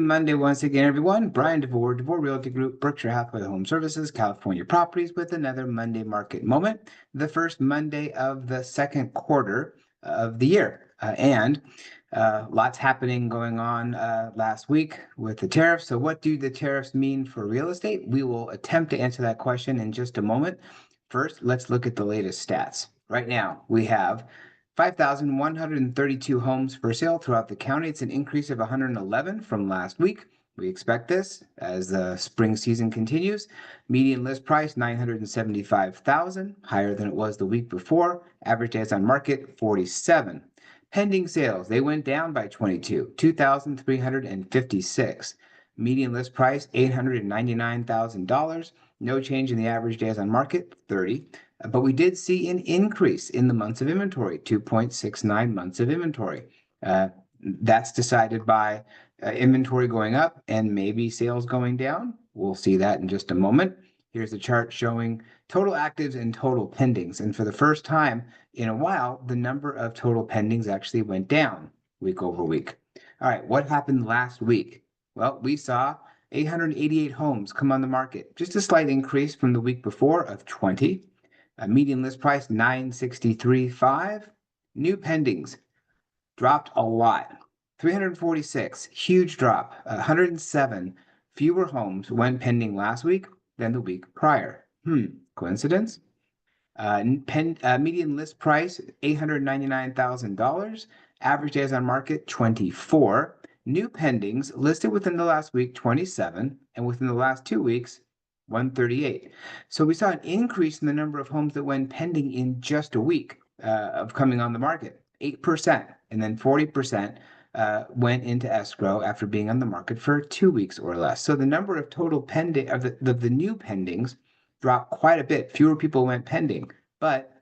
Monday once again, everyone. Bryan Devore, Devore Realty Group, Berkshire Hathaway Home Services, California Properties with another Monday market moment, the first Monday of the second quarter of the year. Lots happening going on last week with the tariffs. So what do the tariffs mean for real estate? We will attempt to answer that question in just a moment. First, let's look at the latest stats. Right now, we have 5,132 homes for sale throughout the county. It's an increase of 111 from last week. We expect this as the spring season continues. Median list price 975,000, higher than it was the week before. Average days on market 47. Pending sales, they went down by 22, 2,356. Median list price $899,000. No change in the average days on market 30. But we did see an increase in the months of inventory, 2.69 months of inventory. That's decided by inventory going up and maybe sales going down. We'll see that in just a moment. Here's a chart showing total actives and total pendings. And for the first time in a while, the number of total pendings actually went down week over week. All right, what happened last week? Well, we saw 888 homes come on the market, just a slight increase from the week before of 20. Median list price 963.5. New pendings dropped a lot. 346, huge drop. 107 fewer homes went pending last week than the week prior. Coincidence? Median list price $899,000. Average days on market 24. New pendings listed within the last week 27, and within the last 2 weeks 138. So we saw an increase in the number of homes that went pending in just a week of coming on the market, 8%, and then 40% went into escrow after being on the market for 2 weeks or less. So the number of total pending of the new pendings dropped quite a bit. Fewer people went pending, but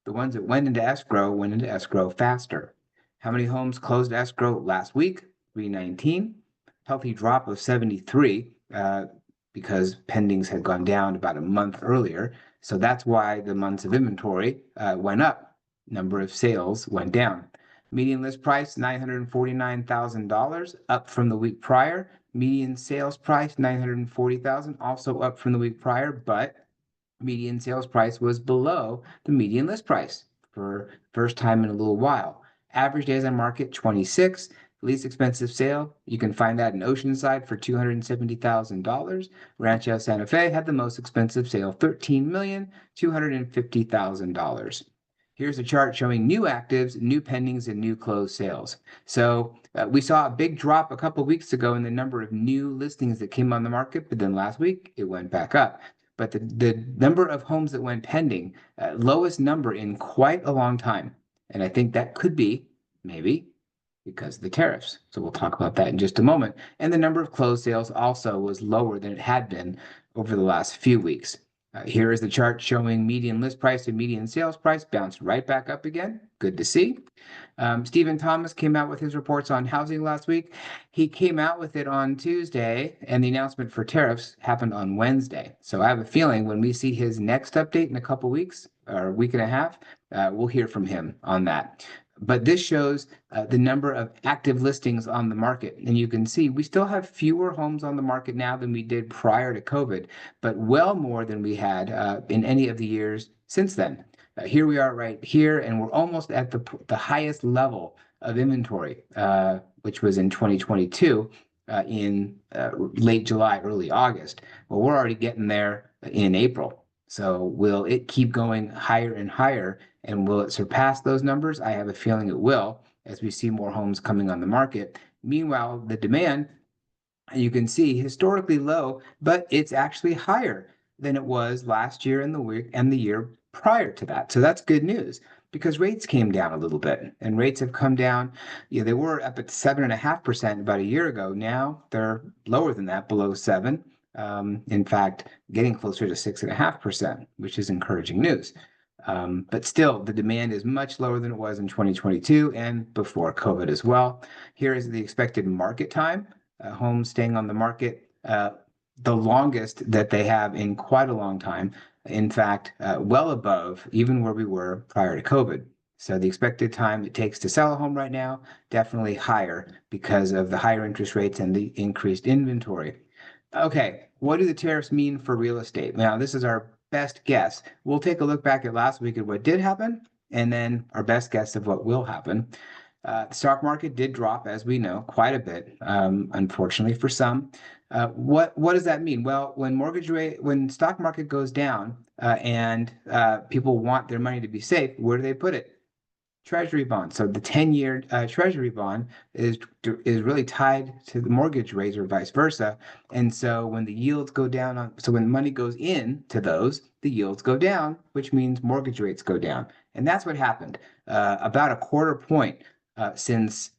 the ones that went into escrow faster. How many homes closed escrow last week? 319. Healthy drop of 73. Because pendings had gone down about a month earlier. So that's why the months of inventory went up. Number of sales went down. Median list price, $949,000, up from the week prior. Median sales price, $940,000, also up from the week prior, but median sales price was below the median list price for first time in a little while. Average days on market, 26. Least expensive sale, you can find that in Oceanside for $270,000. Rancho Santa Fe had the most expensive sale, $13,250,000. Here's a chart showing new actives, new pendings, and new closed sales. So we saw a big drop a couple of weeks ago in the number of new listings that came on the market, but then last week it went back up. But the number of homes that went pending, lowest number in quite a long time. And I think that could be, maybe, because of the tariffs. So we'll talk about that in just a moment. And the number of closed sales also was lower than it had been over the last few weeks. Here is the chart showing median list price and median sales price bounced right back up again. Good to see. Stephen Thomas came out with his reports on housing last week. He came out with it on Tuesday, and the announcement for tariffs happened on Wednesday. So I have a feeling when we see his next update in a couple weeks or a week and a half, we'll hear from him on that. But this shows the number of active listings on the market. And you can see we still have fewer homes on the market now than we did prior to COVID, but well more than we had in any of the years since then. Here we are right here, and we're almost at the highest level of inventory, which was in 2022 in late July, early August. Well, we're already getting there in April. So will it keep going higher and higher? And will it surpass those numbers? I have a feeling it will as we see more homes coming on the market. Meanwhile, the demand, you can see historically low, but it's actually higher than it was last year and the year prior to that. So that's good news because rates came down a little bit and rates have come down. They were up at 7.5% about a year ago. Now they're lower than that, below 7%. In fact, getting closer to 6.5%, which is encouraging news. But still, the demand is much lower than it was in 2022 and before COVID as well. Here is the expected market time. Homes staying on the market, the longest that they have in quite a long time. In fact, well above even where we were prior to COVID. So the expected time it takes to sell a home right now, definitely higher because of the higher interest rates and the increased inventory. Okay, what do the tariffs mean for real estate? Now, this is our best guess. We'll take a look back at last week at what did happen, and then our best guess of what will happen. The stock market did drop, as we know, quite a bit, unfortunately for some. What does that mean? Well, when stock market goes down and people want their money to be safe, where do they put it? Treasury bond. So the 10-year treasury bond is really tied to the mortgage rates or vice versa. And so when the yields go down so when money goes in to those, the yields go down, which means mortgage rates go down. And that's what happened. About a quarter point since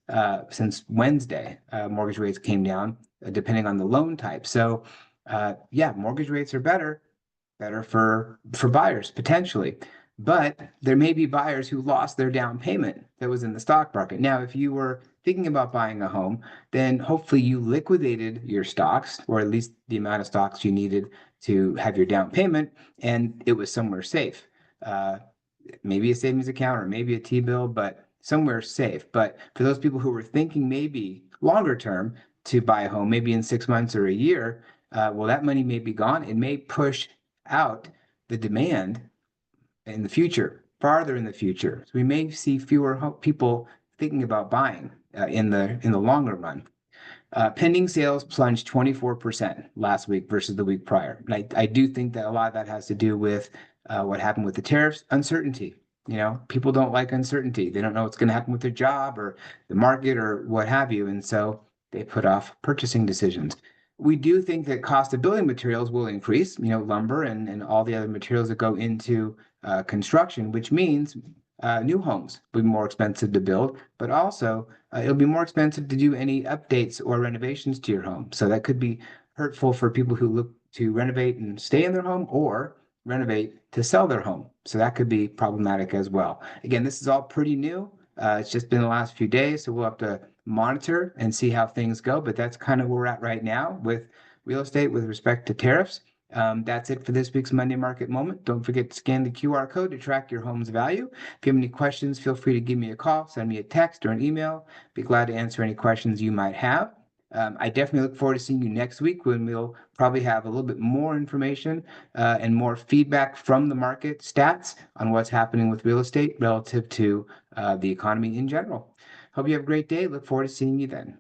Wednesday, mortgage rates came down, depending on the loan type. So yeah, mortgage rates are better for buyers potentially. But there may be buyers who lost their down payment that was in the stock market. Now, if you were thinking about buying a home, then hopefully you liquidated your stocks, or at least the amount of stocks you needed to have your down payment, and it was somewhere safe. Uh, Maybe a savings account or maybe a T-bill, but somewhere safe. But for those people who were thinking maybe longer term to buy a home, maybe in 6 months or a year, well, that money may be gone. It may push out the demand in the future, farther in the future. So we may see fewer people thinking about buying in the longer run. Pending sales plunged 24% last week versus the week prior. And I do think that a lot of that has to do with what happened with the tariffs, uncertainty. People don't like uncertainty. They don't know what's going to happen with their job or the market or what have you. And so they put off purchasing decisions. We do think that cost of building materials will increase, lumber and all the other materials that go into construction, which means new homes will be more expensive to build, but also it'll be more expensive to do any updates or renovations to your home. So that could be hurtful for people who look to renovate and stay in their home or renovate to sell their home. So that could be problematic as well. Again, this is all pretty new. It's just been the last few days, so we'll have to monitor and see how things go. But that's kind of where we're at right now with real estate with respect to tariffs. That's it for this week's Monday Market Moment. Don't forget to scan the QR code to track your home's value. If you have any questions, feel free to give me a call, send me a text or an email. Be glad to answer any questions you might have. I definitely look forward to seeing you next week when we'll probably have a little bit more information and more feedback from the market stats on what's happening with real estate relative to the economy in general. Hope you have a great day. Look forward to seeing you then.